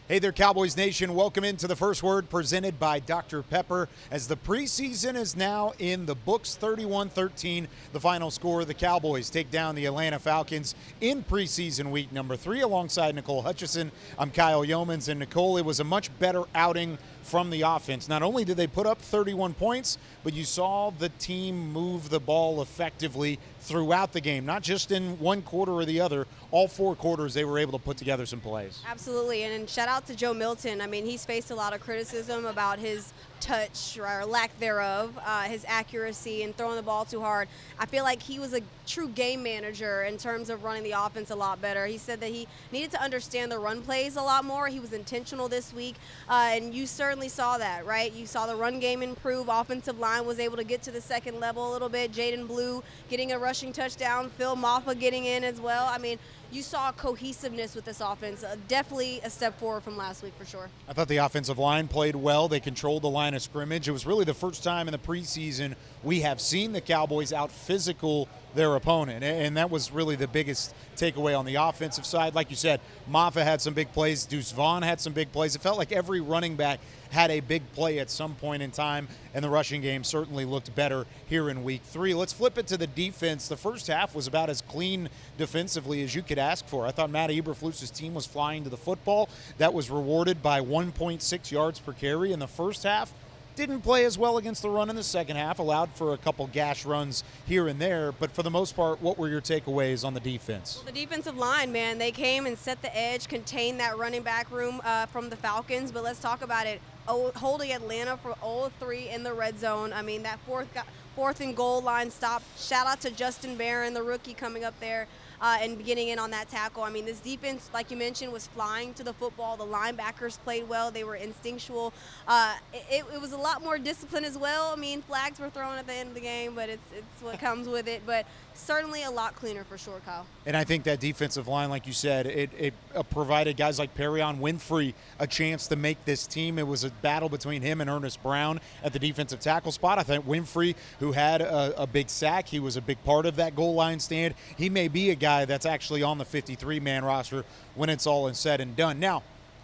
Hey there, Cowboys Nation. Welcome into the First Word presented by Dr. Pepper. As the preseason is now in the books, 31-13, the final score. The Cowboys take down the Atlanta Falcons in preseason week number 3 alongside Nicole Hutchison. I'm Kyle Youmans. And Nicole, it was a much better outing from the offense. Not only did they put up 31 points, but you saw the team move the ball effectively throughout the game, not just in one quarter or the other. All 4 quarters, they were able to put together some plays. Absolutely, and shout out to Joe Milton. I mean, he's faced a lot of criticism about his touch or lack thereof, his accuracy and throwing the ball too hard. I feel like he was a true game manager in terms of running the offense a lot better. He said that he needed to understand the run plays a lot more. He was intentional this week, and you certainly saw that, right? You saw the run game improve. Offensive line was able to get to the second level a little bit. Jaden Blue getting a rushing touchdown. Phil Maffa getting in as well. I mean, you saw cohesiveness with this offense. Definitely a step forward from last week for sure. I thought the offensive line played well. They controlled the line of scrimmage. It was really the first time in the preseason we have seen the Cowboys out physical their opponent, and that was really the biggest takeaway on the offensive side. Like you said, Maffa had some big plays. Deuce Vaughn had some big plays. It felt like every running back had a big play at some point in time, and the rushing game certainly looked better here in week 3. Let's flip it to the defense. The first half was about as clean defensively as you could ask for. I thought Matt Eberflus's team was flying to the football. That was rewarded by 1.6 yards per carry in the first half. Didn't play as well against the run in the second half, allowed for a couple gash runs here and there, but for the most part, what were your takeaways on the defense? Well, the defensive line, man, they came and set the edge, contained that running back room from the Falcons, but let's talk about it. Holding Atlanta for 0-3 in the red zone. I mean, that fourth and goal line stop. Shout out to Justin Barron, the rookie coming up there and getting in on that tackle. I mean, this defense, like you mentioned, was flying to the football. The linebackers played well. They were instinctual. It was a lot more discipline as well. I mean, flags were thrown at the end of the game, but it's what comes with it. But certainly a lot cleaner for sure, Kyle. And I think that defensive line, like you said, it provided guys like Perion Winfrey a chance to make this team. It was a battle between him and Ernest Brown at the defensive tackle spot. I think Winfrey, who had a big sack, he was a big part of that goal line stand. He may be a guy that's actually on the 53-man roster when it's all said and done. Now,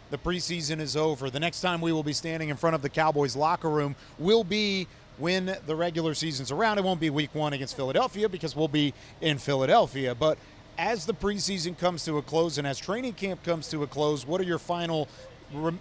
the preseason is over. The next time we will be standing in front of the Cowboys locker room will be when the regular season's around. It won't be week 1 against Philadelphia because we'll be in Philadelphia. But as the preseason comes to a close and as training camp comes to a close, what are your final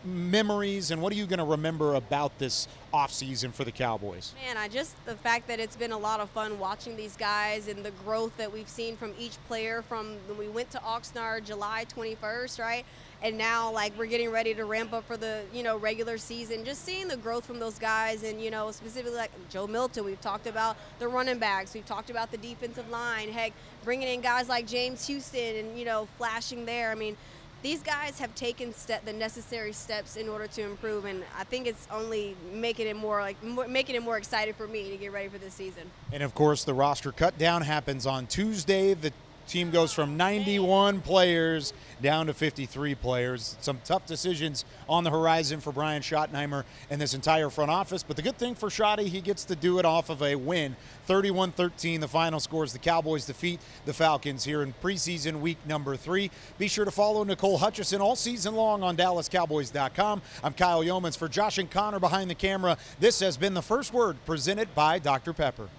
memories and what are you going to remember about this offseason for the Cowboys? Man, the fact that it's been a lot of fun watching these guys and the growth that we've seen from each player from when we went to Oxnard July 21st, right? And now, like, we're getting ready to ramp up for the, regular season. Just seeing the growth from those guys and, specifically like Joe Milton. We've talked about the running backs. We've talked about the defensive line. Heck, bringing in guys like James Houston and, flashing there. I mean, these guys have taken the necessary steps in order to improve, and I think it's only making it more excited for me to get ready for this season. And, of course, the roster cut down happens on Tuesday. The team goes from 91 players down to 53 players. Some tough decisions on the horizon for Brian Schottenheimer and this entire front office. But the good thing for Schotty, he gets to do it off of a win. 31-13, the final scores. The Cowboys defeat the Falcons here in preseason week number 3. Be sure to follow Nicole Hutchison all season long on DallasCowboys.com. I'm Kyle Youmans for Josh and Connor behind the camera. This has been the First Word presented by Dr. Pepper.